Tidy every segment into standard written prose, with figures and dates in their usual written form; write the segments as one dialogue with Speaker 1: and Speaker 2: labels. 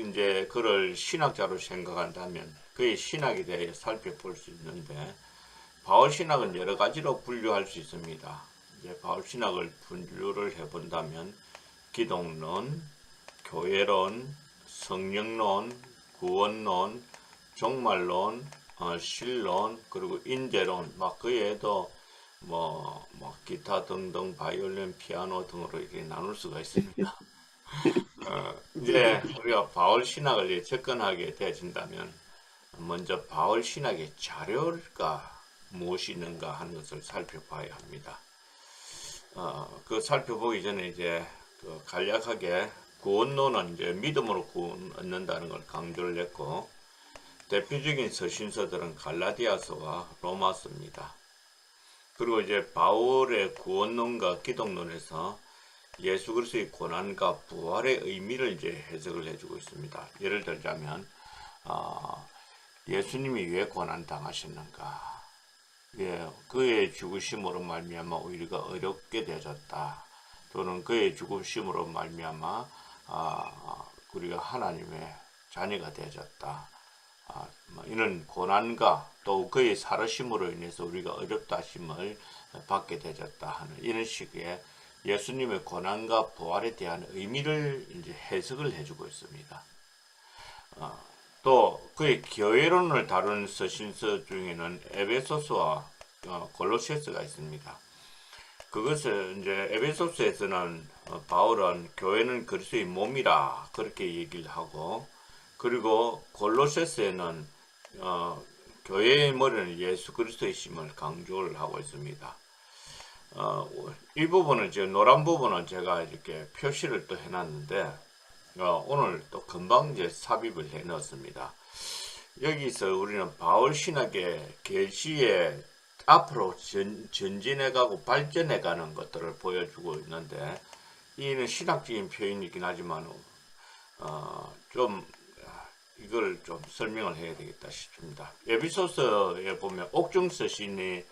Speaker 1: 이제 그를 신학자로 생각한다면 그의 신학에 대해 살펴볼 수 있는데, 바울 신학은 여러 가지로 분류할 수 있습니다. 이제 바울 신학을 분류를 해본다면 기독론, 교회론, 성령론, 구원론, 종말론, 신론, 그리고 인재론, 막 그 외에도 뭐 기타 등등 바이올린, 피아노 등으로 이렇게 나눌 수가 있습니다. 이제 우리가 바울 신학을 접근하게 되어진다면 먼저 바울 신학의 자료가 무엇이 있는가 하는 것을 살펴봐야 합니다. 그 살펴보기 전에 이제 그 간략하게 구원론은 이제 믿음으로 구원 얻는다는 걸 강조를 했고, 대표적인 서신서들은 갈라디아서와 로마서입니다. 그리고 이제 바울의 구원론과 기독론에서 예수 그리스도의 고난과 부활의 의미를 이제 해석을 해주고 있습니다. 예를 들자면 예수님이 왜 고난 당하셨는가? 그의 죽으심으로 말미암아 우리가 어렵게 되어졌다. 또는 그의 죽으심으로 말미암아 우리가 하나님의 자녀가 되어졌다. 이런 고난과 또 그의 살으심으로 인해서 우리가 어렵다 하심을 받게 되어졌다 하는 이런 식의 예수님의 고난과 부활에 대한 의미를 이제 해석을 해주고 있습니다. 또 그의 교회론을 다루는 서신서 중에는 에베소서와 골로새서가 있습니다. 그것을 이제 에베소서에서는 바울은 교회는 그리스도의 몸이라 그렇게 얘기를 하고, 그리고 골로새서에는 교회의 머리는 예수 그리스도의 심을 강조를 하고 있습니다. 이 부분은 이제 노란 부분은 제가 이렇게 표시를 또 해놨는데 오늘 또 금방 이제 삽입을 해 넣었습니다. 여기서 우리는 바울 신학의 계시에 앞으로 전진해가고 발전해가는 것들을 보여주고 있는데, 이는 신학적인 표현이긴 하지만 좀 이걸 좀 설명을 해야 되겠다 싶습니다. 에베소서에 보면 옥중서 시인이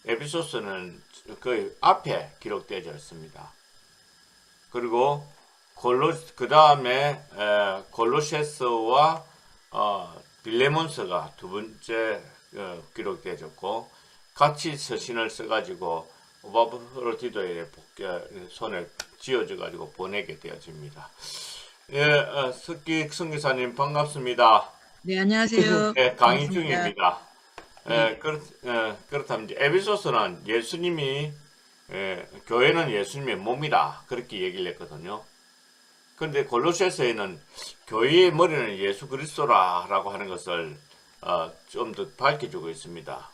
Speaker 1: 에베소서는 그 앞에 기록되어 있습니다. 그리고 그 다음에 골로새서와 빌레몬서가 두 번째 기록되어졌고, 같이 서신을 써가지고 오바브로디도에 손에 쥐어져가지고 보내게 되어집니다. 예, 석기 성기사님 반갑습니다.
Speaker 2: 네, 안녕하세요.
Speaker 1: 네, 강의
Speaker 2: 반갑습니다.
Speaker 1: 중입니다.
Speaker 2: 네.
Speaker 1: 그렇다면 이제 에베소서는 예수님이 교회는 예수님의 몸이다 그렇게 얘기를 했거든요. 그런데 골로새서에는 교회의 머리는 예수 그리스도라라고 하는 것을 좀 더 밝혀주고 있습니다.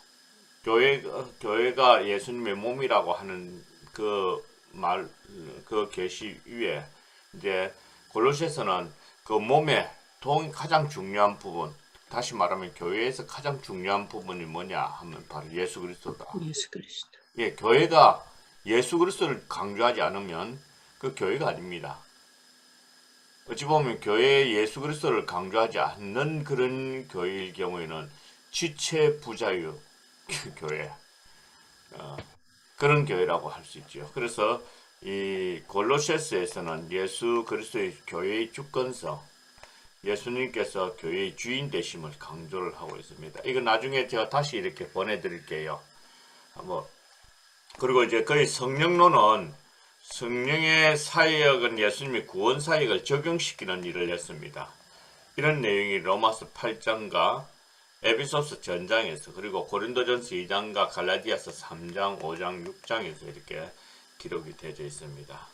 Speaker 1: 교회가 예수님의 몸이라고 하는 그 계시 위에 이제 골로새서는 그 몸의 가장 중요한 부분, 다시 말하면 교회에서 가장 중요한 부분이 뭐냐 하면 바로 예수 그리스도다.
Speaker 2: 예수 그리스도.
Speaker 1: 예, 교회가 예수 그리스도를 강조하지 않으면 그 교회가 아닙니다. 어찌 보면 교회에 예수 그리스도를 강조하지 않는 그런 교회일 경우에는 지체 부자유 교회, 그런 교회라고 할 수 있죠. 그래서 이 골로새서에서는 예수 그리스도의 교회의 주권서, 예수님께서 교회의 주인 되심을 강조를 하고 있습니다. 이거 나중에 제가 다시 이렇게 보내드릴게요. 그리고 이제 거의 성령론은 성령의 사역은 예수님이 구원 사역을 적용시키는 일을 했습니다. 이런 내용이 로마서 8장과 에베소서 전장에서, 그리고 고린도전서 2장과 갈라디아서 3장, 5장, 6장에서 이렇게 기록이 되어 있습니다.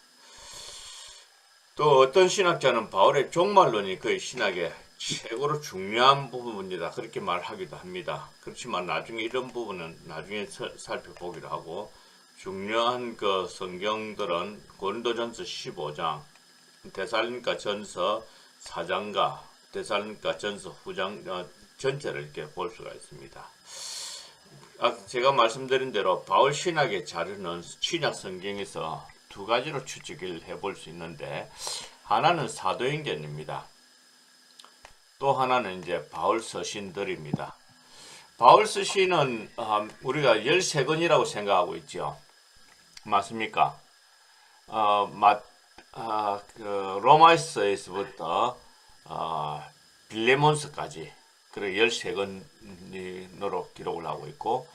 Speaker 1: 또 어떤 신학자는 바울의 종말론이 그의 신학의 최고로 중요한 부분이다 그렇게 말하기도 합니다. 그렇지만 나중에 이런 부분은 나중에 살펴보기로 하고, 중요한 그 성경들은 고린도전서 15장, 데살로니가전서 4장과 데살로니가전서 후장 전체를 이렇게 볼 수가 있습니다. 제가 말씀드린 대로 바울 신학의 자료는 신약 성경에서 두 가지로 추측을 해볼 수 있는데, 하나는 사도행전입니다. 또 하나는 이제 바울 서신들입니다. 바울 서신은 우리가 13권이라고 생각하고 있죠. 맞습니까? 로마서에서부터 빌레몬스까지 그래 13건으로 기록을 하고 있고,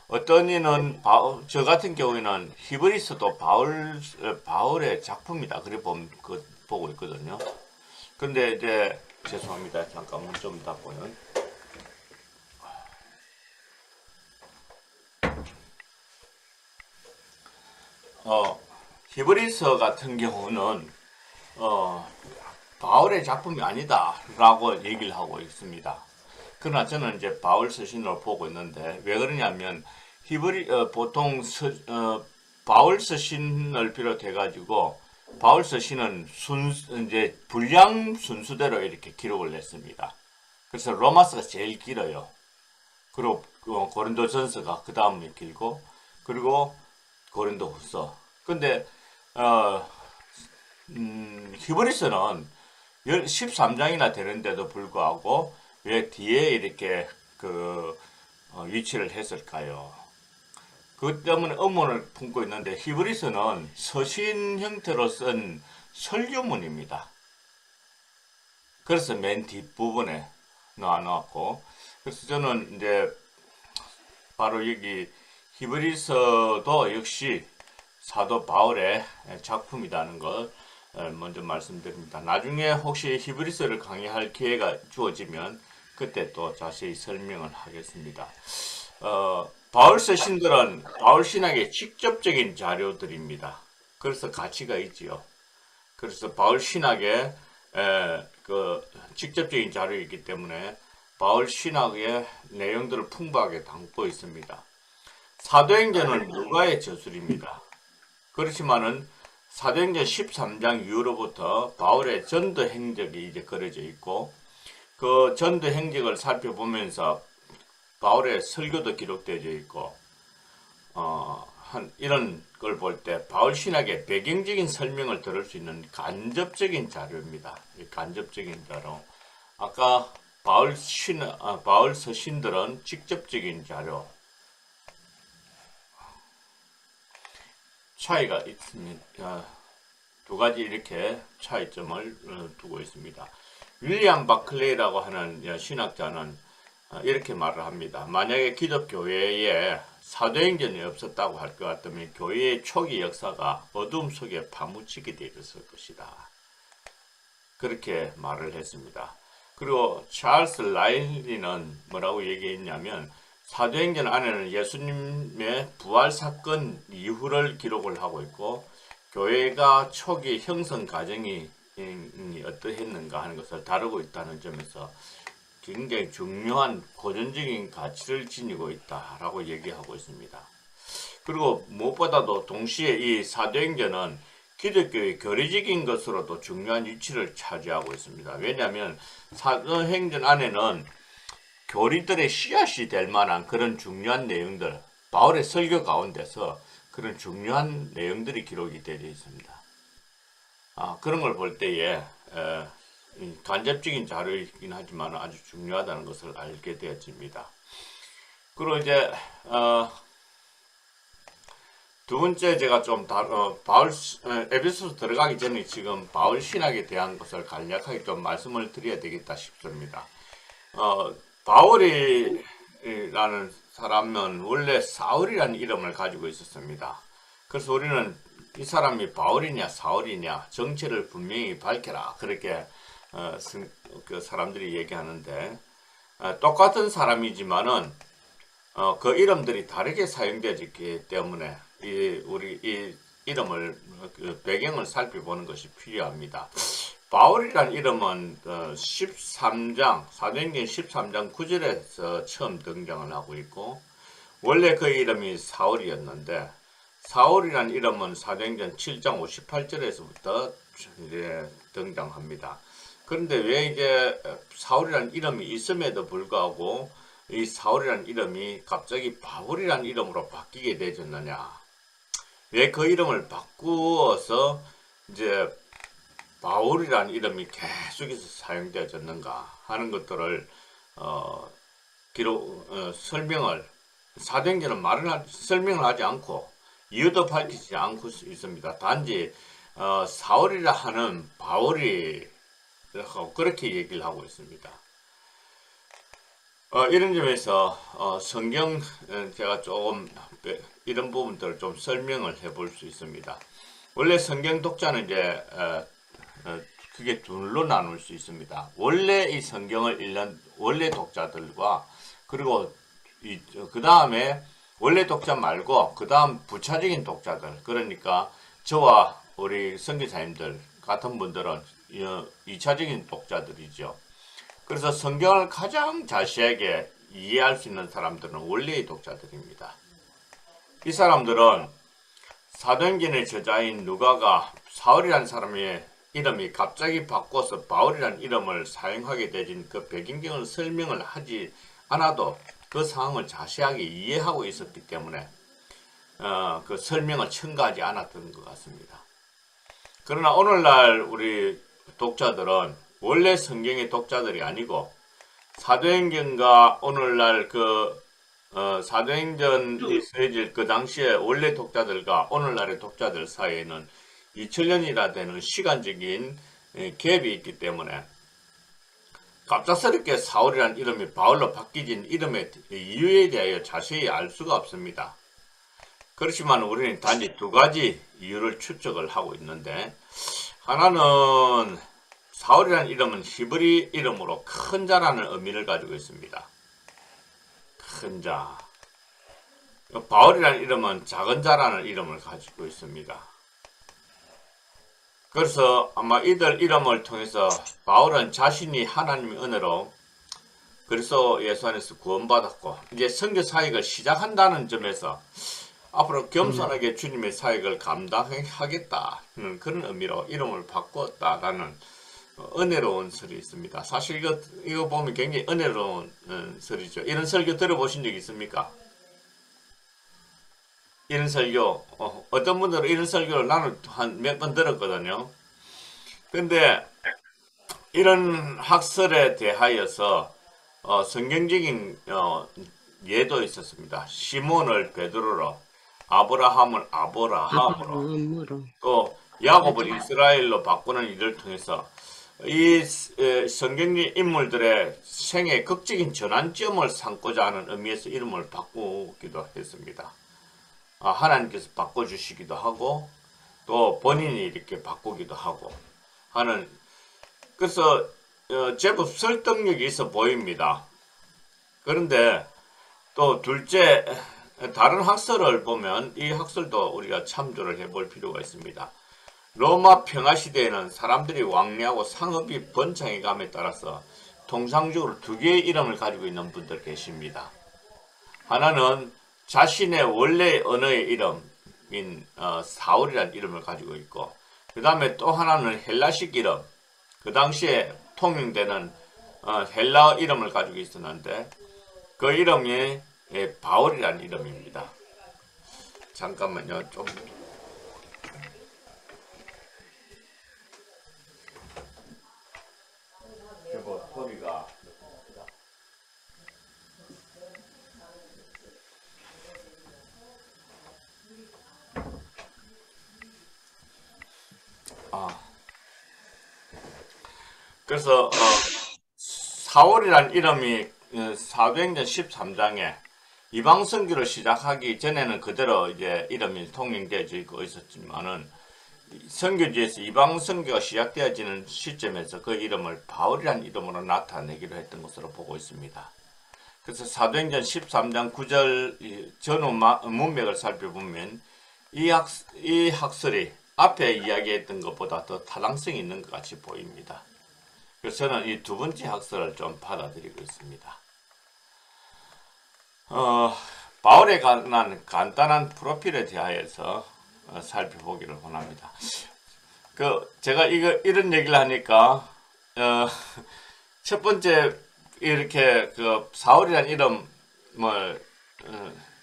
Speaker 1: 어떤 이는 저 같은 경우에는 히브리서도 바울의 작품이다 그래 보고 있거든요. 근데 이제 죄송합니다. 잠깐만 좀 닫고요. 히브리서 같은 경우는 바울의 작품이 아니다라고 얘기를 하고 있습니다. 그러나 저는 이제 바울 서신으로 보고 있는데, 왜 그러냐면 보통 바울 서신을 비롯해 가지고 바울 서신은 이제 분량 순수대로 이렇게 기록을 냈습니다. 그래서 로마서가 제일 길어요. 그리고 고린도전서가 그 다음에 길고, 그리고 고린도후서. 근데 히브리서는 13장이나 되는데도 불구하고 왜 뒤에 이렇게 위치를 했을까요? 그 때문에 의문을 품고 있는데, 히브리서는 서신 형태로 쓴 설교문입니다. 그래서 맨 뒷부분에 넣어놨고, 그래서 저는 이제 바로 여기 히브리서도 역시 사도 바울의 작품이라는 것 먼저 말씀드립니다. 나중에 혹시 히브리서를 강의할 기회가 주어지면 그때 또 자세히 설명을 하겠습니다. 바울 서신들은 바울 신학의 직접적인 자료들입니다. 그래서 가치가 있지요. 그래서 바울 신학의 직접적인 자료이기 때문에 바울 신학의 내용들을 풍부하게 담고 있습니다. 사도행전은 누가의 저술입니다. 그렇지만은 사도행전 13장 이후로부터 바울의 전도 행적이 이제 그려져 있고, 그 전도 행적을 살펴보면서 바울의 설교도 기록되어 있고, 이런 걸 볼 때 바울 신학의 배경적인 설명을 들을 수 있는 간접적인 자료입니다. 간접적인 자료. 아까 바울 서신들은 직접적인 자료. 차이가 있습니다. 두 가지 이렇게 차이점을 두고 있습니다. 윌리엄 바클레이라고 하는 신학자는 이렇게 말을 합니다. 만약에 기독교회에 사도행전이 없었다고 할 것 같으면 교회의 초기 역사가 어둠 속에 파묻히게 되어 있을 것이다. 그렇게 말을 했습니다. 그리고 찰스 라일리는 뭐라고 얘기했냐면, 사도행전 안에는 예수님의 부활 사건 이후를 기록을 하고 있고, 교회가 초기 형성 과정이 어떠했는가 하는 것을 다루고 있다는 점에서 굉장히 중요한 고전적인 가치를 지니고 있다라고 얘기하고 있습니다. 그리고 무엇보다도 동시에 이 사도행전은 기독교의 교리적인 것으로도 중요한 위치를 차지하고 있습니다. 왜냐하면 사도행전 안에는 교리들의 씨앗이 될 만한 그런 중요한 내용들, 바울의 설교 가운데서 그런 중요한 내용들이 기록이 되어 있습니다. 그런 걸 볼 때에 간접적인 자료이긴 하지만 아주 중요하다는 것을 알게 되었습니다. 그리고 이제 두 번째, 제가 좀 에베소서 들어가기 전에 지금 바울 신학에 대한 것을 간략하게 좀 말씀을 드려야 되겠다 싶습니다. 바울이라는 사람은 원래 사울이라는 이름을 가지고 있었습니다. 그래서 우리는 이 사람이 바울이냐 사울이냐 정체를 분명히 밝혀라, 그렇게 그 사람들이 얘기하는데, 똑같은 사람이지만은 그 이름들이 다르게 사용되었기 때문에 우리 이 이름을 배경을 살펴보는 것이 필요합니다. 바울이라는 이름은 13장 사도행전 13장 9절에서 처음 등장을 하고 있고, 원래 그 이름이 사울이었는데, 사울이라는 이름은 사도행전 7장 58절에서부터 이제 등장합니다. 그런데 왜 이제 사울이라는 이름이 있음에도 불구하고 이 사울이라는 이름이 갑자기 바울이라는 이름으로 바뀌게 되었느냐? 왜 그 이름을 바꾸어서 이제 바울이라는 이름이 계속해서 사용되어졌는가 하는 것들을 설명을, 사도행전은 설명을 하지 않고 이유도 밝히지 않고 있습니다. 단지 사울이라 하는 바울이 그렇게 얘기를 하고 있습니다. 이런 점에서 성경 제가 조금 이런 부분들을 좀 설명을 해볼 수 있습니다. 원래 성경 독자는 이제 그게 둘로 나눌 수 있습니다. 원래 이 성경을 읽는 원래 독자들과 그리고 그 다음에 원래 독자 말고 그 다음 부차적인 독자들, 그러니까 저와 우리 선교사님들 같은 분들은 2차적인 독자들이죠. 그래서 성경을 가장 자세하게 이해할 수 있는 사람들은 원래의 독자들입니다. 이 사람들은 사도행전의 저자인 누가가 사울이라는 사람의 이름이 갑자기 바꿔서 바울이라는 이름을 사용하게 되진 그 배경을 설명을 하지 않아도 그 상황을 자세하게 이해하고 있었기 때문에 그 설명을 첨가하지 않았던 것 같습니다. 그러나 오늘날 우리 독자들은 원래 성경의 독자들이 아니고 사도행전과 오늘날 사도행전이 쓰여질 그 당시에 원래 독자들과 오늘날의 독자들 사이에는 2000년이나 되는 시간적인 갭이 있기 때문에 갑작스럽게 사울이라는 이름이 바울로 바뀌진 이름의 이유에 대하여 자세히 알 수가 없습니다. 그렇지만 우리는 단지 두 가지 이유를 추측을 하고 있는데, 하나는 사울이라는 이름은 히브리 이름으로 큰 자라는 의미를 가지고 있습니다. 큰 자. 바울이라는 이름은 작은 자라는 이름을 가지고 있습니다. 그래서 아마 이들 이름을 통해서 바울은 자신이 하나님의 은혜로 그리스도 예수 안에서 구원받았고 이제 선교 사역을 시작한다는 점에서 앞으로 겸손하게 주님의 사역을 감당하겠다는 그런 의미로 이름을 바꿨다라는 은혜로운 설이 있습니다. 사실 이거 보면 굉장히 은혜로운 설이죠. 이런 설교 들어보신 적 있습니까? 이런 설교, 어떤 분들은 이런 설교를 나는 한 몇 번 들었거든요. 근데 이런 학설에 대하여서 성경적인 예도 있었습니다. 시몬을 베드로로, 아브라함을 아브라함으로, 또 야곱을 이스라엘로 바꾸는 일을 통해서 이 성경적 인물들의 생애 극적인 전환점을 삼고자 하는 의미에서 이름을 바꾸기도 했습니다. 하나님께서 바꿔주시기도 하고 또 본인이 이렇게 바꾸기도 하고 하는, 그래서 제법 설득력이 있어 보입니다. 그런데 또 둘째, 다른 학설을 보면 이 학설도 우리가 참조를 해볼 필요가 있습니다. 로마 평화시대에는 사람들이 왕래하고 상업이 번창해 감에 따라서 통상적으로 두 개의 이름을 가지고 있는 분들 계십니다. 하나는 자신의 원래 언어의 이름인 사울이라는 이름을 가지고 있고, 그 다음에 또 하나는 헬라식 이름, 그 당시에 통용되는 헬라 이름을 가지고 있었는데 그 이름이 바울이라는 이름입니다. 잠깐만요. 좀 소리가 그래서 사울이라는 이름이 사도행전 13장에 이방 선교를 시작하기 전에는 그대로 이제 이름이 통용되어지고 있었지만은 선교지에서 이방 선교가 시작되어지는 시점에서 그 이름을 바울이라는 이름으로 나타내기로 했던 것으로 보고 있습니다. 그래서 사도행전 13장 9절 전후 문맥을 살펴보면 이 학설이 앞에 이야기했던 것보다 더 타당성이 있는 것 같이 보입니다. 그래서 저는 이 두 번째 학설을 좀 받아들이고 있습니다. 바울에 관한 간단한 프로필에 대하여서 살펴보기를 원합니다. 제가 이런 얘기를 하니까 첫 번째 이렇게 사울이라는 이름을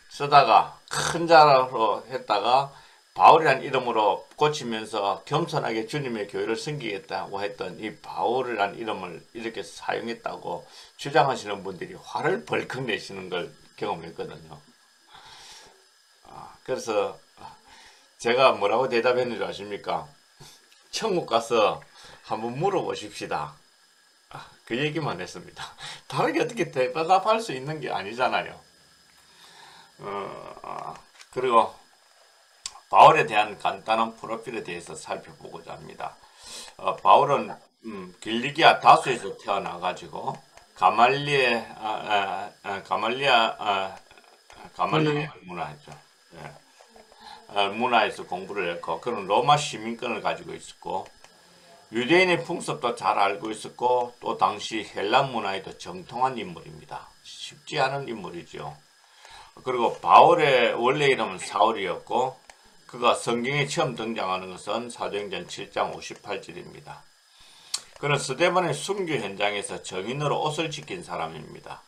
Speaker 1: 쓰다가 큰 자로 했다가 바울이라는 이름으로 고치면서 겸손하게 주님의 교회를 섬기겠다고 했던 이 바울이라는 이름을 이렇게 사용했다고 주장하시는 분들이 화를 벌컥 내시는 걸 경험했거든요. 그래서 제가 뭐라고 대답했는지 아십니까? 천국 가서 한번 물어보십시다. 그 얘기만 했습니다. 다르게 어떻게 대답할 수 있는 게 아니잖아요. 그리고 바울에 대한 간단한 프로필에 대해서 살펴보고자 합니다. 바울은 길리기아 다소에서 태어나가지고 가말리에 문화죠. 예. 문화에서 공부를 했고, 그는 로마 시민권을 가지고 있었고, 유대인의 풍습도 잘 알고 있었고, 또 당시 헬란 문화에도 정통한 인물입니다. 쉽지 않은 인물이죠. 그리고 바울의 원래 이름은 사울이었고, 그가 성경에 처음 등장하는 것은 사도행전 7장 58절입니다. 그는 스데반의 순교 현장에서 정인으로 옷을 지킨 사람입니다.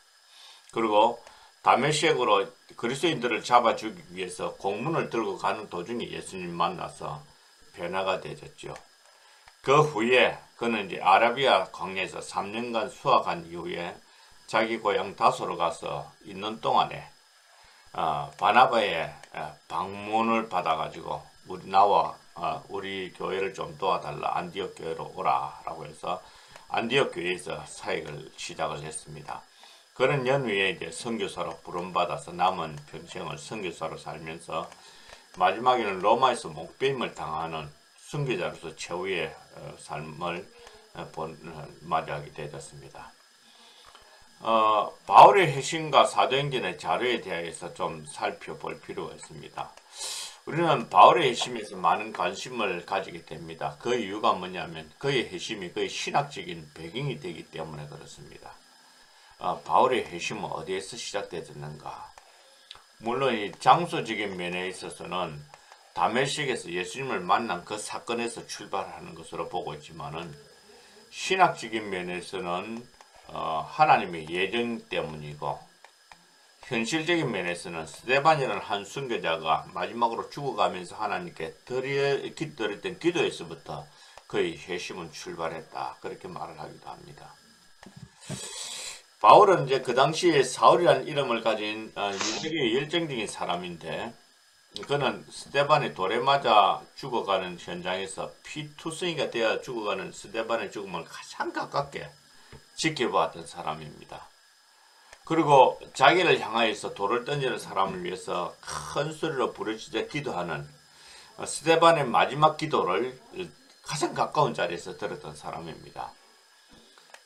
Speaker 1: 그리고 다메섹으로 그리스도인들을 잡아 죽이기 위해서 공문을 들고 가는 도중에 예수님 만나서 변화가 되었죠. 그 후에 그는 이제 아라비아 광야에서 3년간 수학한 이후에 자기 고향 다소로 가서 있는 동안에 바나바의 방문을 받아가지고 우리 교회를 좀 도와달라, 안디옥 교회로 오라 라고 해서 안디옥 교회에서 사역을 시작을 했습니다. 그런 연후에 이제 선교사로 부름받아서 남은 평생을 선교사로 살면서 마지막에는 로마에서 목배임을 당하는 순교자로서 최후의 삶을 맞이하게 되었습니다. 바울의 회심과 사도행전의 자료에 대해서 좀 살펴볼 필요가 있습니다. 우리는 바울의 회심에서 많은 관심을 가지게 됩니다. 그 이유가 뭐냐면 그의 회심이 그의 신학적인 배경이 되기 때문에 그렇습니다. 바울의 회심은 어디에서 시작되었는가? 물론 이 장소적인 면에 있어서는 다메섹에서 예수님을 만난 그 사건에서 출발하는 것으로 보고 있지만은 신학적인 면에서는 하나님의 예정 때문이고, 현실적인 면에서는 스데반이라는 한 순교자가 마지막으로 죽어가면서 하나님께 드렸던 기도에서부터 그의 회심은 출발했다, 그렇게 말을 하기도 합니다. 바울은 이제 그 당시에 사울이라는 이름을 가진 유대교의 열정적인 사람인데, 그는 스데반의 돌에 맞아 죽어가는 현장에서 피투성이가 되어 죽어가는 스데반의 죽음을 가장 가깝게 지켜보았던 사람입니다. 그리고 자기를 향하여서 돌을 던지는 사람을 위해서 큰 소리로 부르짖어 기도하는 스데반의 마지막 기도를 가장 가까운 자리에서 들었던 사람입니다.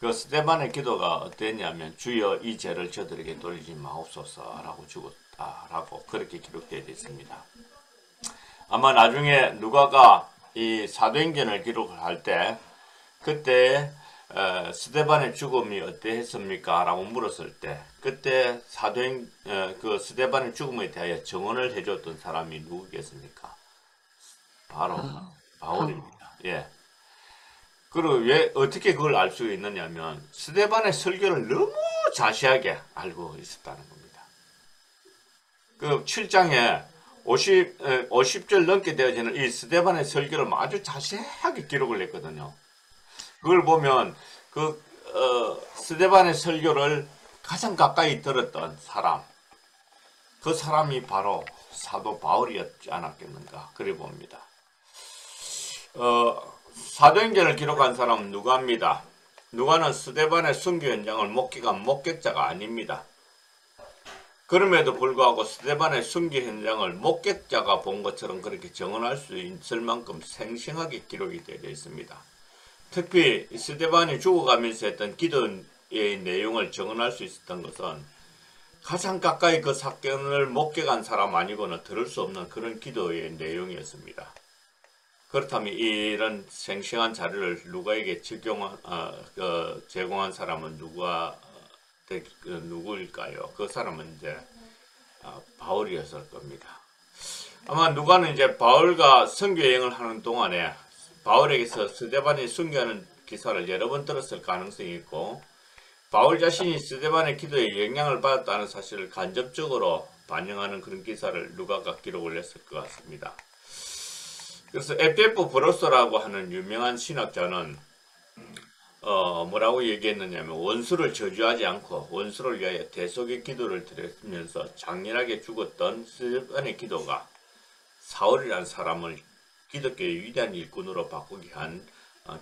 Speaker 1: 그 스데반의 기도가 어땠냐면 주여 이 죄를 저들에게 돌리지 마옵소서라고 죽었다라고 그렇게 기록되어 있습니다. 아마 나중에 누가가 이 사도행전을 기록을 할 때 그때 스데반의 죽음이 어땠습니까? 라고 물었을 때 그때 그 스데반의 죽음에 대하여 증언을 해줬던 사람이 누구겠습니까? 바로 바울입니다. 예. 그리고 왜 어떻게 그걸 알 수 있느냐면 스데반의 설교를 너무 자세하게 알고 있었다는 겁니다. 그 7장에 50절 넘게 되어지는 이 스데반의 설교를 아주 자세하게 기록을 했거든요. 그걸 보면 스데반의 설교를 가장 가까이 들었던 사람, 그 사람이 바로 사도 바울이었지 않았겠는가 그래 봅니다. 사도행전을 기록한 사람은 누가입니다. 누가는 스데반의 순교 현장을 목격한 목격자가 아닙니다. 그럼에도 불구하고 스데반의 순교 현장을 목격자가 본 것처럼 그렇게 증언할 수 있을 만큼 생생하게 기록이 되어 있습니다. 특히 스데반이 죽어가면서 했던 기도의 내용을 증언할 수 있었던 것은 가장 가까이 그 사건을 목격한 사람 아니고는 들을 수 없는 그런 기도의 내용이었습니다. 그렇다면 이런 생생한 자료를 누가에게 제공한 사람은 누구일까요? 그 사람은 이제 바울이었을 겁니다. 아마 누가는 이제 바울과 선교 여행을 하는 동안에 바울에게서 스데반이 순교하는 기사를 여러 번 들었을 가능성이 있고, 바울 자신이 스데반의 기도에 영향을 받았다는 사실을 간접적으로 반영하는 그런 기사를 누가가 기록을 했을 것 같습니다. 그래서 에피프 브로스라고 하는 유명한 신학자는 뭐라고 얘기했느냐면 원수를 저주하지 않고 원수를 위하여 대속의 기도를 드리면서 장렬하게 죽었던 스데반의 기도가 사울이라는 사람을 기독교의 위대한 일꾼으로 바꾸게 한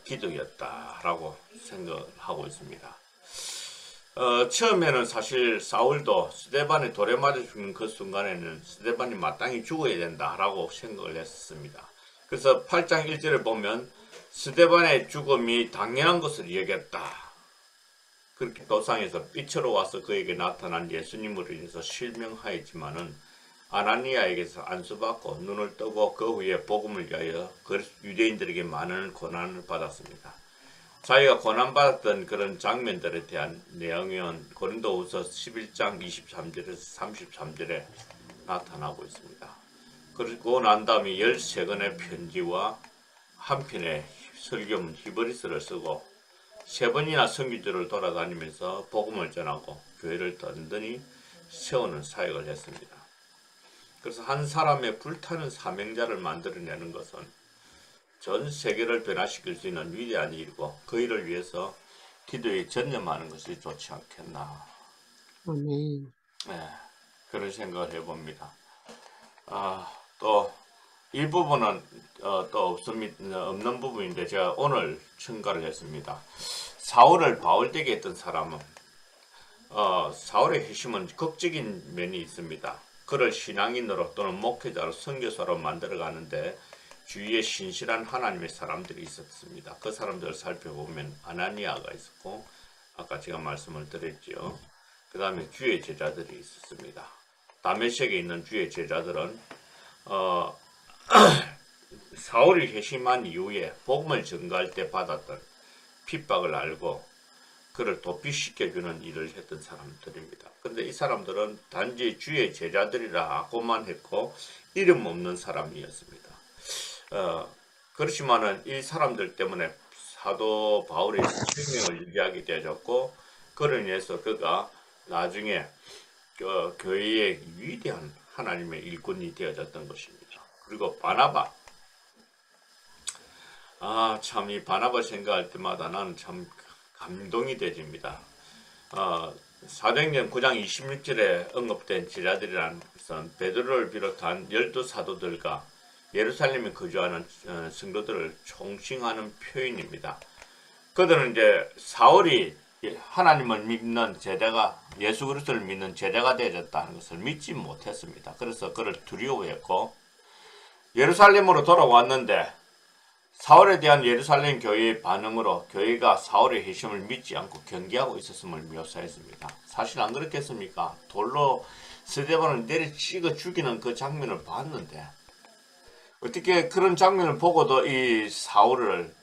Speaker 1: 기도였다라고 생각을 하고 있습니다. 처음에는 사실 사울도 스데반에 돌에 맞아 죽는 그 순간에는 스데반이 마땅히 죽어야 된다라고 생각을 했습니다. 그래서 8장 1절을 보면 스데반의 죽음이 당연한 것을 여겼다. 그렇게 도상에서 빛으로 와서 그에게 나타난 예수님으로 인해서 실명하였지만은 아나니아에게서 안수받고 눈을 뜨고 그 후에 복음을 위하여 유대인들에게 많은 고난을 받았습니다. 자기가 고난받았던 그런 장면들에 대한 내용은 고린도후서 11장 23절에서 33절에 나타나고 있습니다. 그리고 난 다음에 13권의 편지와 한 편의 설교문 히브리서를 쓰고 3번이나 선교지를 돌아다니면서 복음을 전하고 교회를 든든히 세우는 사역을 했습니다. 그래서 한 사람의 불타는 사명자를 만들어내는 것은 전 세계를 변화시킬 수 있는 위대한 일이고 그 일을 위해서 기도에 전념하는 것이 좋지 않겠나.
Speaker 2: 아멘.
Speaker 1: 네, 그런 생각을 해봅니다. 또 일부분은 또 없는 부분인데 제가 오늘 첨가를 했습니다. 사울을 바울되게 했던 사람은 사울의 핵심은 극적인 면이 있습니다. 그를 신앙인으로 또는 목회자로 선교사로 만들어가는데 주위에 신실한 하나님의 사람들이 있었습니다. 그 사람들을 살펴보면 아나니아가 있었고 아까 제가 말씀을 드렸죠. 그 다음에 주의 제자들이 있었습니다. 다메섹에 있는 주의 제자들은 사울이 회심한 이후에 복음을 전가할 때 받았던 핍박을 알고 그를 도피시켜주는 일을 했던 사람들입니다. 그런데 이 사람들은 단지 주의 제자들이라고만 했고 이름 없는 사람이었습니다. 그렇지만은 이 사람들 때문에 사도 바울의 생명을 유지하게 되었고 그로 인해서 그가 나중에 교회의 위대한 하나님의 일꾼이 되어졌던 것입니다. 그리고 바나바, 참 이 바나바 생각할 때마다 나는 참 감동이 되집니다. 사도행전 9장 26절에 언급된 제자들이란 것은 베드로를 비롯한 12사도들과 예루살렘에 거주하는 성도들을 총칭하는 표현입니다. 그들은 이제 사울이 하나님을 믿는 제자가 예수 그리스도를 믿는 제자가 되어졌다는 것을 믿지 못했습니다. 그래서 그를 두려워했고 예루살렘으로 돌아왔는데 사울에 대한 예루살렘 교회의 반응으로 교회가 사울의 회심을 믿지 않고 경계하고 있었음을 묘사했습니다. 사실 안 그렇겠습니까? 돌로 스데반을 내리찍어 죽이는 그 장면을 봤는데 어떻게 그런 장면을 보고도 이 사울을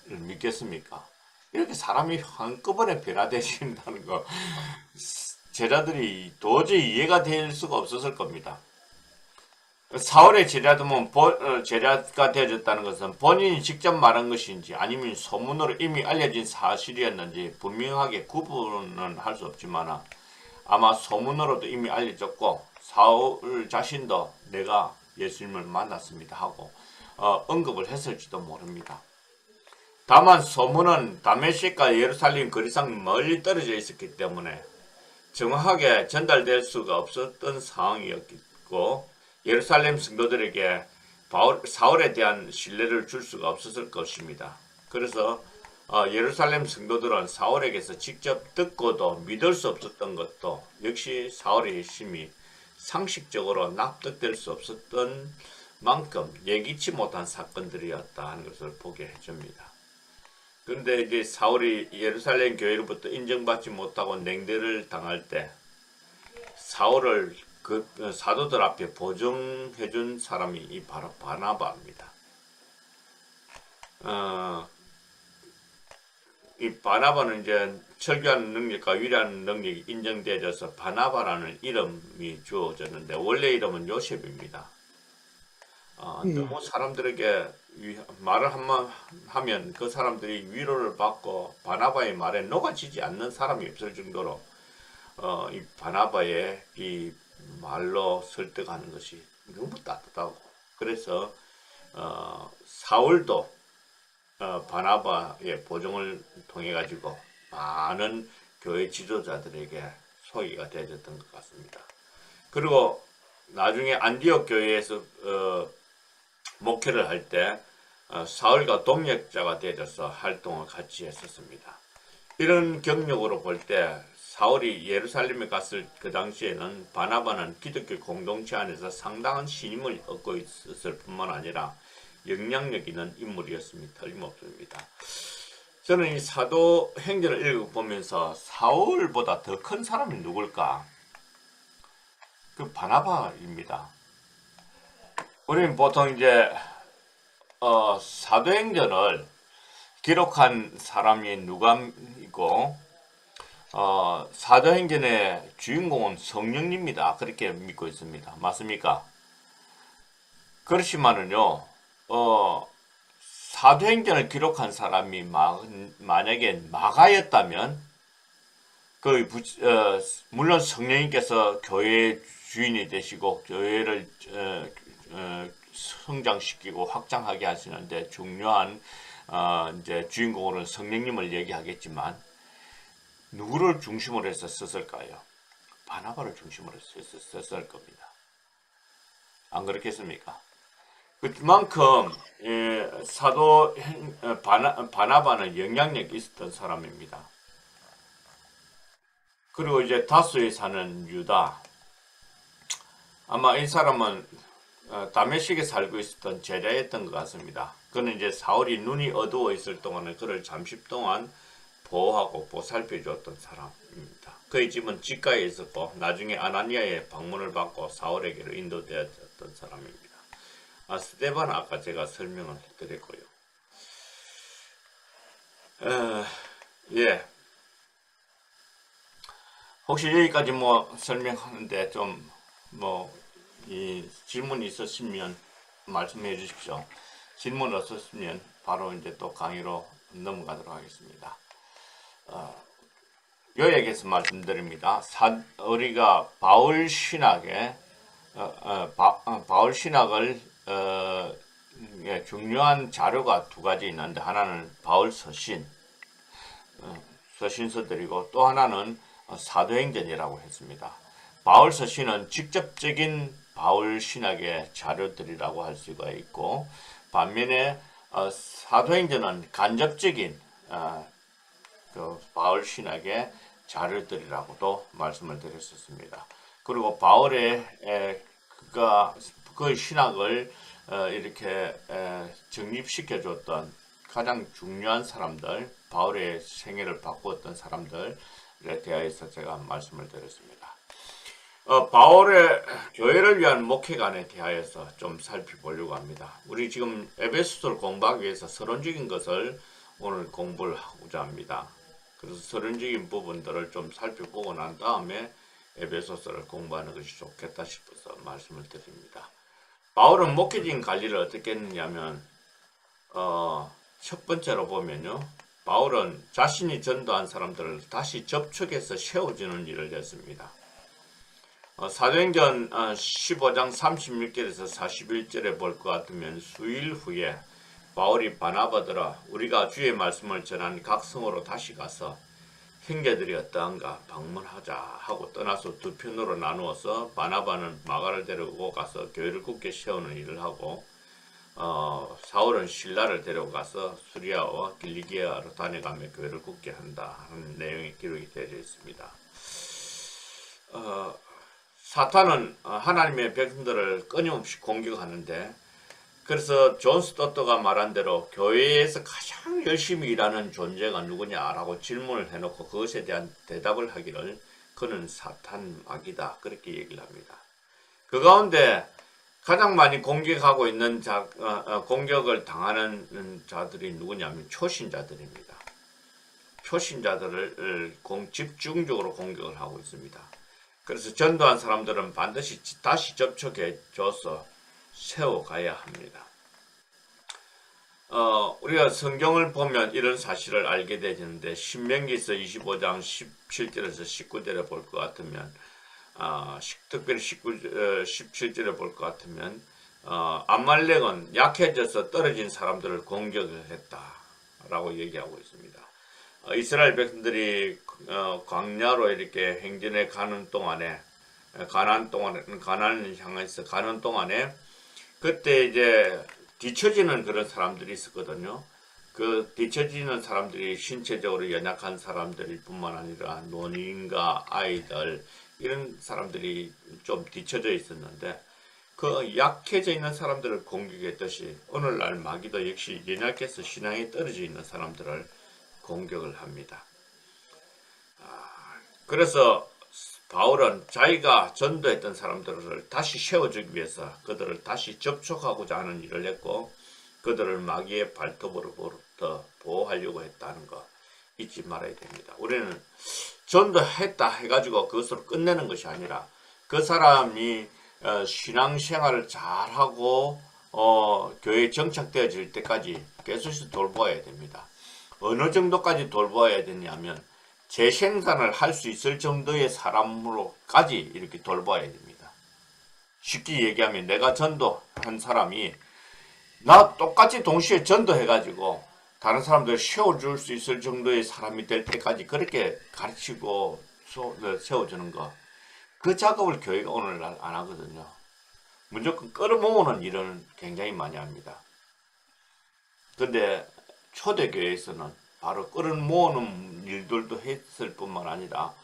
Speaker 1: 믿겠습니까? 이렇게 사람이 한꺼번에 변화되신다는 거 제자들이 도저히 이해가 될 수가 없었을 겁니다. 사울의 제자가 되어졌다는 것은 본인이 직접 말한 것인지 아니면 소문으로 이미 알려진 사실이었는지 분명하게 구분은 할 수 없지만 아마 소문으로도 이미 알려졌고 사울 자신도 내가 예수님을 만났습니다 하고 언급을 했을지도 모릅니다. 다만 소문은 다메섹과 예루살렘 거리상 멀리 떨어져 있었기 때문에 정확하게 전달될 수가 없었던 상황이었고 예루살렘 성도들에게 사울에 대한 신뢰를 줄 수가 없었을 것입니다. 그래서 예루살렘 성도들은 사울에게서 직접 듣고도 믿을 수 없었던 것도 역시 사울의 핵심이 상식적으로 납득될 수 없었던 만큼 예기치 못한 사건들이었다 하는 것을 보게 해줍니다. 그런데 이제 사울이 예루살렘 교회로부터 인정받지 못하고 냉대를 당할 때 사울을 그 사도들 앞에 보증해준 사람이 바로 바나바입니다. 이 바나바는 이제 설교하는 능력과 위대한 능력이 인정되어져서 바나바라는 이름이 주어졌는데 원래 이름은 요셉입니다. 너무 사람들에게 말을 한번 하면 그 사람들이 위로를 받고 바나바의 말에 녹아지지 않는 사람이 없을 정도로 이 바나바의 이 말로 설득하는 것이 너무 따뜻하고 그래서 사울도 바나바의 보증을 통해 가지고 많은 교회 지도자들에게 소개가 되어졌던 것 같습니다. 그리고 나중에 안디옥 교회에서 목회를 할 때 사울과 동역자가 되어서 활동을 같이 했었습니다. 이런 경력으로 볼 때 사울이 예루살렘에 갔을 그 당시에는 바나바는 기독교 공동체 안에서 상당한 신임을 얻고 있었을 뿐만 아니라 영향력 있는 인물이었음이 틀림없습니다. 저는 이 사도행전을 읽어보면서 사울보다 더 큰 사람이 누굴까? 그 바나바입니다. 우리는 보통 이제 사도행전을 기록한 사람이 누가이고 사도행전의 주인공은 성령님이다 그렇게 믿고 있습니다. 맞습니까? 그렇지만은요 사도행전을 기록한 사람이 만약에 마가였다면 물론 성령님께서 교회의 주인이 되시고 교회를 성장시키고 확장하게 하시는데 중요한 이제 주인공으로는 성령님을 얘기하겠지만 누구를 중심으로 해서 썼을까요? 바나바를 중심으로 해서 썼을 겁니다. 안 그렇겠습니까? 그만큼 사도 바나바는 영향력이 있었던 사람입니다. 그리고 이제 다소에 사는 유다, 아마 이 사람은 다메섹에 살고 있었던 제자였던 것 같습니다. 그는 이제 사울이 눈이 어두워 있을 동안에 그를 잠시 동안 보호하고 보살펴 주었던 사람입니다. 그의 집은 집가에 있었고 나중에 아나니아의 방문을 받고 사울에게로 인도되었던 사람입니다. 스데반 아까 제가 설명을 해드렸고요. 예. 혹시 여기까지 설명하는데 좀 이 질문이 있으시면 말씀해 주십시오. 질문 없으시면 바로 이제 또 강의로 넘어가도록 하겠습니다. 요약해서 말씀드립니다. 우리가 바울 신학의 바울 신학을 중요한 자료가 두 가지 있는데 하나는 바울 서신, 서신서들이고 또 하나는 사도행전이라고 했습니다. 바울 서신은 직접적인 바울 신학의 자료들이라고 할 수가 있고 반면에 사도행전은 간접적인 그 바울 신학의 자료들이라고도 말씀을 드렸었습니다. 그리고 바울의 그 신학을 이렇게 정립시켜 줬던 가장 중요한 사람들, 바울의 생애를 바꾸었던 사람들에 대해서 제가 말씀을 드렸습니다. 바울의 교회를 위한 목회관에 대하여서 좀 살펴보려고 합니다. 우리 지금 에베소서를 공부하기 위해서 서론적인 것을 오늘 공부를 하고자 합니다. 그래서 서론적인 부분들을 좀 살펴보고 난 다음에 에베소서를 공부하는 것이 좋겠다 싶어서 말씀을 드립니다. 바울은 목회적인 관리를 어떻게 했느냐면 첫 번째로 보면요. 바울은 자신이 전도한 사람들을 다시 접촉해서 세워주는 일을 했습니다. 사도행전 15장 36절에서 41절에 볼 것 같으면 수일 후에 바울이 바나바더라 우리가 주의 말씀을 전한 각 성으로 다시 가서 형제들이 어떠한가 방문하자 하고 떠나서 두 편으로 나누어서 바나바는 마가를 데리고 가서 교회를 굳게 세우는 일을 하고 사울은 실라를 데려가서 수리아와 길리기아로 다녀가며 교회를 굳게 한다 하는 내용이 기록이 되어 있습니다. 사탄은 하나님의 백성들을 끊임없이 공격하는데 그래서 존 스토터가 말한 대로 교회에서 가장 열심히 일하는 존재가 누구냐라고 질문을 해놓고 그것에 대한 대답을 하기를 그는 사탄 마귀다 그렇게 얘기를 합니다. 그 가운데 가장 많이 공격하고 있는 공격을 당하는 자들이 누구냐면 초신자들입니다. 초신자들을 집중적으로 공격을 하고 있습니다. 그래서 전도한 사람들은 반드시 다시 접촉해 줘서 세워가야 합니다. 우리가 성경을 보면 이런 사실을 알게 되는데 신명기서 25장 17절에서 19절에 볼 것 같으면 특별히 17절에 볼 것 같으면 아말렉은 약해져서 떨어진 사람들을 공격을 했다라고 얘기하고 있습니다. 이스라엘 백성들이 광야로 이렇게 행진해 가는 동안에 가나안을 향해서 가는 동안에 그때 이제 뒤처지는 그런 사람들이 있었거든요. 그 뒤처지는 사람들이 신체적으로 연약한 사람들일 뿐만 아니라 노인과 아이들 이런 사람들이 좀 뒤처져 있었는데 그 약해져 있는 사람들을 공격했듯이 오늘날 마귀도 역시 연약해서 신앙이 떨어져 있는 사람들을 공격을 합니다. 그래서 바울은 자기가 전도했던 사람들을 다시 세워주기 위해서 그들을 다시 접촉하고자 하는 일을 했고 그들을 마귀의 발톱으로부터 보호하려고 했다는 거 잊지 말아야 됩니다. 우리는 전도했다 해가지고 그것으로 끝내는 것이 아니라 그 사람이 신앙생활을 잘하고 교회에 정착되어질 때까지 계속 돌보아야 됩니다. 어느 정도까지 돌보아야 되냐면 재생산을 할 수 있을 정도의 사람으로까지 이렇게 돌봐야 됩니다. 쉽게 얘기하면 내가 전도한 사람이 나 똑같이 동시에 전도해가지고 다른 사람들 세워줄 수 있을 정도의 사람이 될 때까지 그렇게 가르치고 세워주는 거, 그 작업을 교회가 오늘날 안 하거든요. 무조건 끌어모으는 일은 굉장히 많이 합니다. 근데 초대교회에서는 바로 끌어모으는 일들도 했을 뿐만 아니라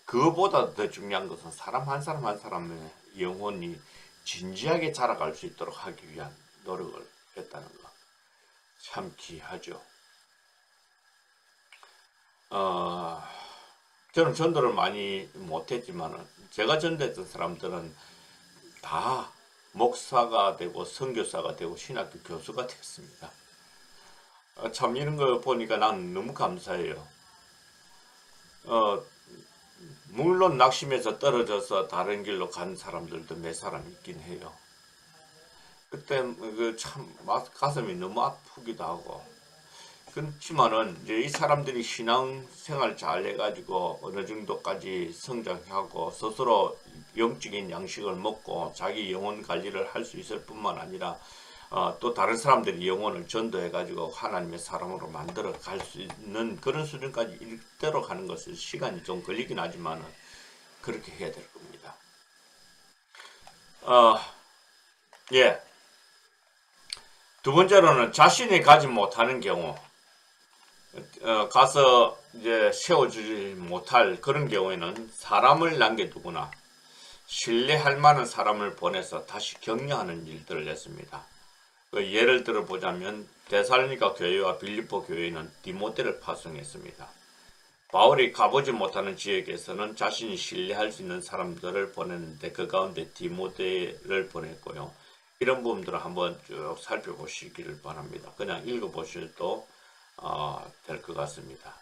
Speaker 1: 그거보다 더 중요한 것은 사람 한 사람 한 사람의 영혼이 진지하게 자라갈 수 있도록 하기 위한 노력을 했다는 거 참 귀하죠. 저는 전도를 많이 못했지만 제가 전도했던 사람들은 다 목사가 되고 선교사가 되고 신학교 교수가 됐습니다. 참 이런 거 보니까 난 너무 감사해요. 물론 낙심해서 떨어져서 다른 길로 간 사람들도 몇 사람 있긴 해요. 그때 참 가슴이 너무 아프기도 하고. 그렇지만은 이제 이 사람들이 신앙생활 잘 해가지고 어느 정도까지 성장하고 스스로 영적인 양식을 먹고 자기 영혼 관리를 할 수 있을 뿐만 아니라 또 다른 사람들이 영혼을 전도해가지고 하나님의 사람으로 만들어 갈 수 있는 그런 수준까지 이르도록 하는 것은 시간이 좀 걸리긴 하지만 그렇게 해야 될 겁니다. 예. 두 번째로는 자신이 가지 못하는 경우, 가서 이제 세워주지 못할 그런 경우에는 사람을 남겨두거나 신뢰할 만한 사람을 보내서 다시 격려하는 일들을 했습니다. 예를 들어 보자면 데살로니가 교회와 빌립보 교회는 디모데를 파송했습니다. 바울이 가보지 못하는 지역에서는 자신이 신뢰할 수 있는 사람들을 보냈는데 그 가운데 디모데를 보냈고요. 이런 부분들을 한번 쭉 살펴보시기를 바랍니다. 그냥 읽어보셔도 될 것 같습니다.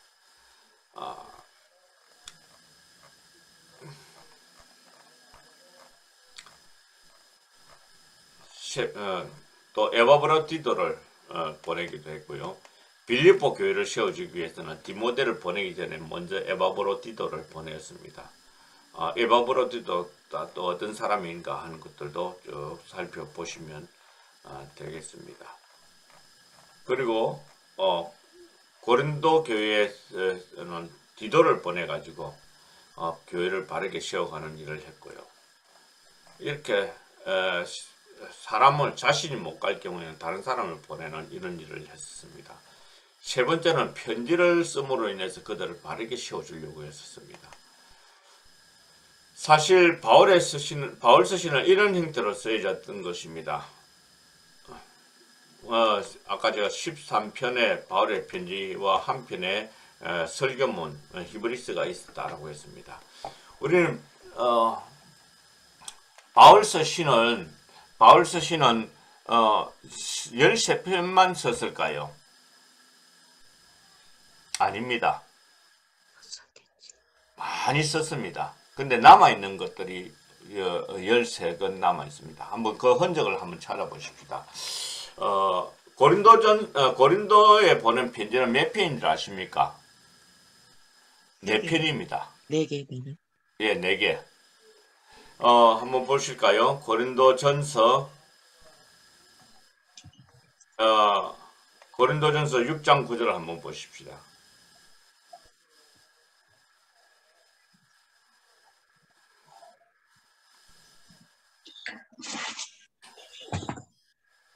Speaker 1: 또 에바브라티도를 보내기도 했고요. 빌립보 교회를 세워주기 위해서는 디모데를 보내기 전에 먼저 에바브로디도를 보냈습니다. 에바브로디도 또 어떤 사람인가 하는 것들도 쭉 살펴보시면 되겠습니다. 그리고 고린도 교회에서는 디도를 보내가지고 교회를 바르게 세워가는 일을 했고요. 이렇게 사람을 자신이 못 갈 경우에는 다른 사람을 보내는 이런 일을 했습니다. 세 번째는 편지를 씀으로 인해서 그들을 바르게 세워주려고 했었습니다. 사실 바울 서신은 이런 형태로 쓰여졌던 것입니다. 아까 제가 13편의 바울의 편지와 한 편의 설교문 히브리스가 있었다라고 했습니다. 우리는 바울 서신은 13편만 썼을까요? 아닙니다. 많이 썼습니다. 근데 남아있는 것들이 13권 남아있습니다. 한번 그 흔적을 한번 찾아보십시다. 고린도에 보낸 편지는 몇 편인 줄 아십니까? 4편입니다.
Speaker 2: 4개.
Speaker 1: 예, 4개. 한번 보실까요? 고린도전서 6장 9절을 한번 보십시다.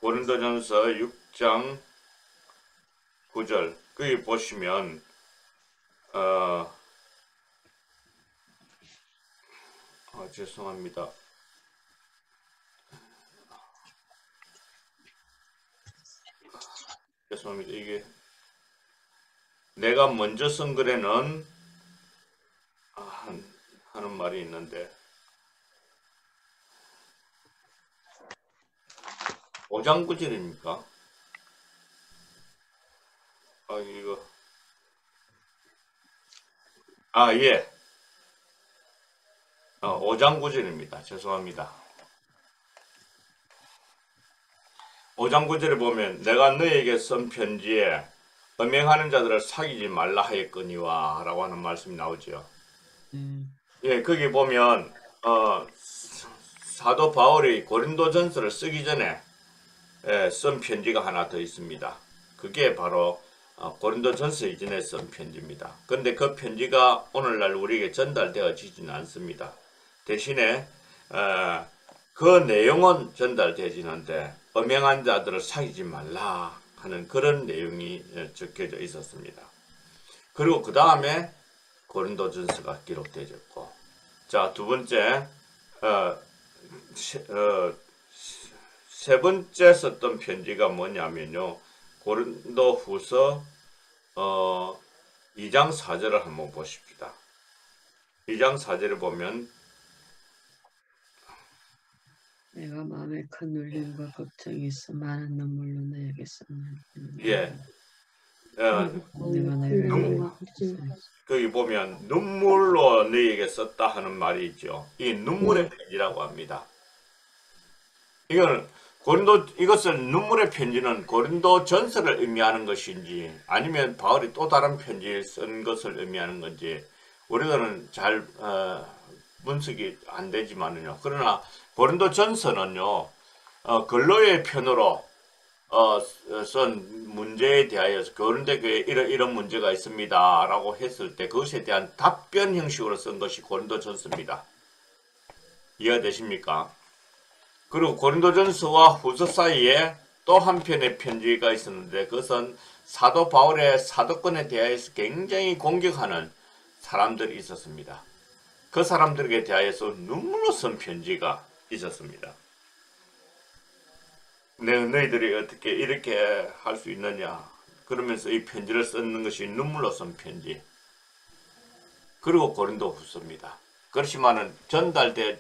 Speaker 1: 고린도전서 6장 9절 거기 보시면 죄송합니다. 죄송합니다. 이게 내가 먼저 쓴 글에는 하는 말이 있는데 5장 9절입니까? 이거 예. 5장 9절입니다. 죄송합니다. 5장 9절에 보면 내가 너에게 쓴 편지에 음행하는 자들을 사귀지 말라 하였거니와 라고 하는 말씀이 나오죠. 예, 거기 보면 사도 바울이 고린도전서를 쓰기 전에 쓴 편지가 하나 더 있습니다. 그게 바로 고린도전서 이전에 쓴 편지입니다. 그런데 그 편지가 오늘날 우리에게 전달되어지지는 않습니다. 대신에 그 내용은 전달되어지는데 음행한 자들을 사귀지 말라 하는 그런 내용이 적혀져 있었습니다. 그리고 그 다음에 고린도전서가 기록되었고, 자, 두 번째 세 번째 썼던 편지가 뭐냐면요, 고린도후서 2장 4절을 한번 보십시다. 2장 4절을 보면
Speaker 2: 내가 마음에 큰 눌림과 걱정이 있어 많은 눈물로 너에게 썼느니라.
Speaker 1: 예,
Speaker 2: 내가 너에게
Speaker 1: 거기 보면 눈물로 너에게 썼다 하는 말이 있죠. 이 눈물의 편지라고 합니다. 이것을 눈물의 편지는 고린도 전서를 의미하는 것인지 아니면 바울이 또 다른 편지를 쓴 것을 의미하는 건지 우리들은 잘 분석이 안 되지만요. 그러나 고린도 전서는요, 근로의 편으로 쓴 문제에 대하여서 고린도교회에 이런 문제가 있습니다 라고 했을 때 그것에 대한 답변 형식으로 쓴 것이 고린도전서입니다. 이해가 되십니까? 그리고 고린도전서와 후서 사이에 또 한 편의 편지가 있었는데 그것은 사도 바울의 사도권에 대하여서 굉장히 공격하는 사람들이 있었습니다. 그 사람들에게 대하여서 눈물로 쓴 편지가 있었습니다. 너희들이 어떻게 이렇게 할 수 있느냐, 그러면서 이 편지를 쓰는 것이 눈물로 쓴 편지. 그리고 고린도 후서입니다. 그렇지만은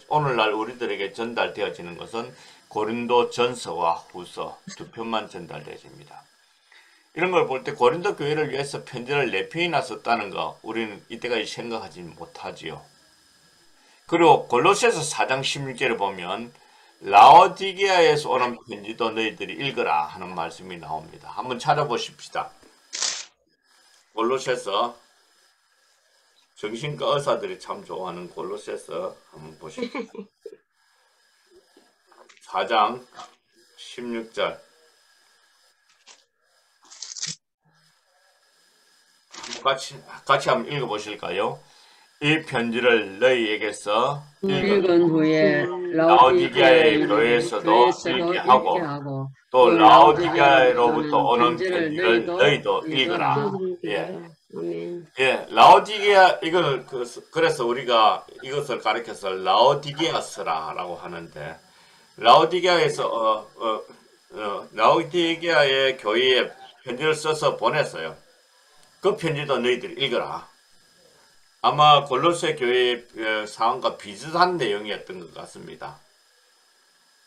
Speaker 1: 오늘날 우리들에게 전달되어지는 것은 고린도 전서와 후서 두 편만 전달되어집니다. 이런 걸 볼 때 고린도 교회를 위해서 편지를 4편이나 썼다는 거 우리는 이때까지 생각하지 못하지요. 그리고 골로새서 4장 16절을 보면 라오디게아에서 오는 편지도 너희들이 읽어라 하는 말씀이 나옵니다. 한번 찾아보십시다. 골로새서, 정신과 의사들이 참 좋아하는 골로새서 한번 보십시오. 4장 16절 같이 한번 읽어보실까요? 이 편지를 너희에게서
Speaker 2: 읽은 후에
Speaker 1: 라오디게아의 교회에서도 읽게 하고 또 라오디게아로부터 오는 편지를 너희도 읽어라. 예, 라오디게아 이걸 그래서 우리가 이것을 가리켜서 라오디게아서라라고 하는데 라오디게아에서 라오디게아의 교회에 편지를 써서 보냈어요. 그 편지도 너희들이 읽어라. 아마 골로새 교회의 상황과 비슷한 내용이었던 것 같습니다.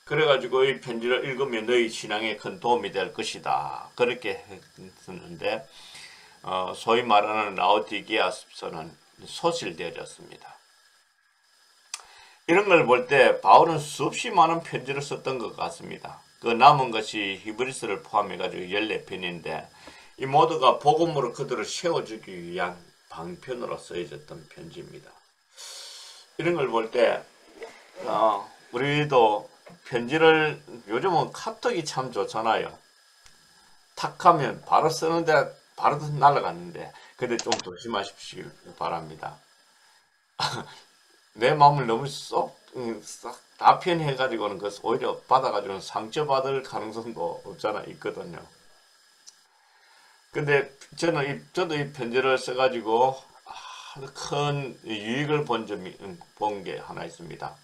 Speaker 1: 그래가지고 이 편지를 읽으면 너희 신앙에 큰 도움이 될 것이다. 그렇게 했었는데 소위 말하는 라오디게아서는 소실되어졌습니다. 이런 걸 볼 때 바울은 수없이 많은 편지를 썼던 것 같습니다. 그 남은 것이 히브리서를 포함해가지고 14편인데 이 모두가 복음으로 그들을 세워주기 위한 방편으로 쓰여졌던 편지입니다. 이런 걸 볼 때 우리도 편지를 요즘은 카톡이 참 좋잖아요. 탁 하면 바로 쓰는데 바로 날아갔는데 근데 좀 조심하십시오 바랍니다. 내 마음을 너무 싹다 편해가지고는 그 오히려 받아가지고는 상처받을 가능성도 없잖아 있거든요. 근데 저도 이 편지를 써가지고 큰 유익을 본 게 하나 있습니다.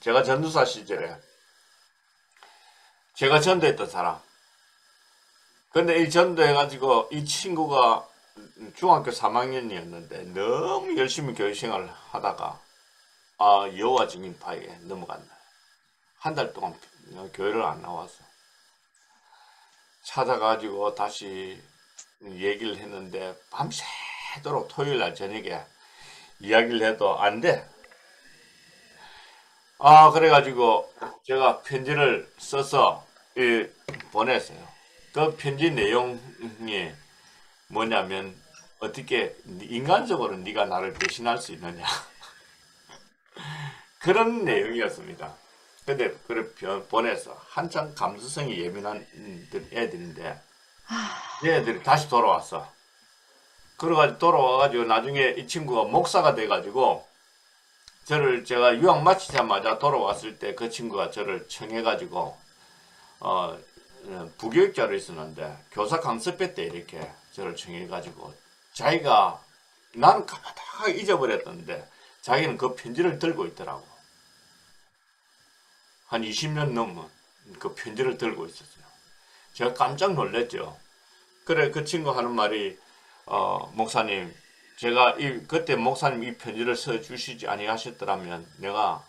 Speaker 1: 제가 전도사 시절에 제가 전도했던 사람. 근데 이 전도해가지고 이 친구가 중학교 3학년이었는데 너무 열심히 교회생활을 하다가 여호와 증인파에 넘어간다. 한 달 동안 교회를 안 나왔어. 찾아가지고 다시 얘기를 했는데 밤새도록 토요일 날 저녁에 이야기를 해도 안 돼. 그래가지고 제가 편지를 써서 보냈어요. 그 편지 내용이 뭐냐면 어떻게 인간적으로 네가 나를 배신할 수 있느냐 그런 내용이었습니다. 근데 그걸 보내서 한창 감수성이 예민한 애들인데 얘들이 다시 돌아왔어. 그래가지고 돌아와가지고 나중에 이 친구가 목사가 돼가지고 제가 유학 마치자마자 돌아왔을 때 그 친구가 저를 청해가지고 부교육자로 있었는데 교사 강습회 때 이렇게 저를 청해가지고 자기가 나는 까마득하게 잊어버렸던데 자기는 그 편지를 들고 있더라고. 한 20년 넘은 그 편지를 들고 있었어요. 제가 깜짝 놀랐죠. 그래 그 친구 하는 말이 목사님 제가 그때 목사님 이 편지를 써주시지 아니하셨더라면 내가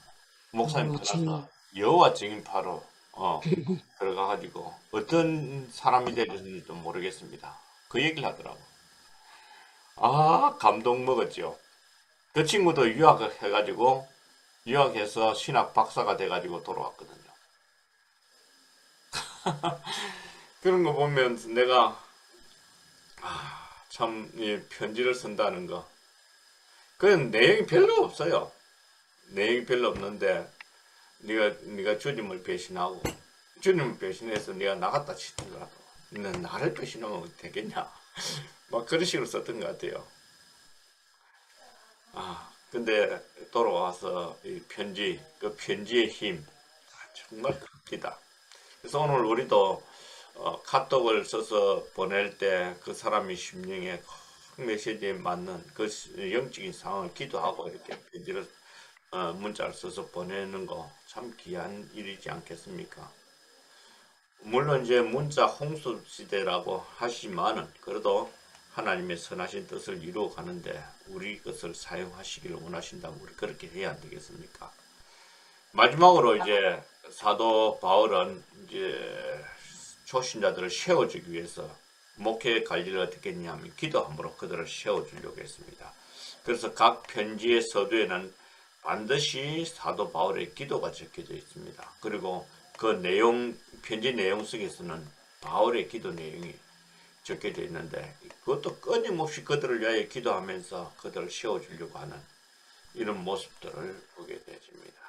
Speaker 1: 목사님 따라서 여호와 증인파로 들어가가지고 어떤 사람이 되었는지도 모르겠습니다. 그 얘기를 하더라고. 감동 먹었죠. 그 친구도 유학을 해가지고 유학해서 신학 박사가 돼가지고 돌아왔거든요. 그런 거 보면 내가 참 편지를 쓴다는 거 그건 내용이 별로 없어요. 내용이 별로 없는데 네가 주님을 배신하고 주님을 배신해서 네가 나갔다 치더라도 너는 나를 배신하면 되겠냐 막 그런 식으로 썼던 것 같아요. 근데 돌아와서 이 편지 그 편지의 힘 정말 큽니다. 그래서 오늘 우리도 카톡을 써서 보낼 때 그 사람의 심령에 메시지에 맞는 그 영적인 상황을 기도하고 이렇게 편지를 문자를 써서 보내는 거 참 귀한 일이지 않겠습니까? 물론 이제 문자 홍수 시대라고 하지만은 그래도 하나님의 선하신 뜻을 이루어 가는데 우리 것을 사용하시기를 원하신다면 우리 그렇게 해야 안 되겠습니까? 마지막으로 이제 사도 바울은 이제 초신자들을 세워주기 위해서 목회 관리를 어떻게 했냐면 기도함으로 그들을 세워주려고 했습니다. 그래서 각 편지의 서두에는 반드시 사도 바울의 기도가 적혀져 있습니다. 그리고 그 내용, 편지 내용 속에서는 바울의 기도 내용이 적혀져 있는데 그것도 끊임없이 그들을 위하여 기도하면서 그들을 세워주려고 하는 이런 모습들을 보게 되십니다.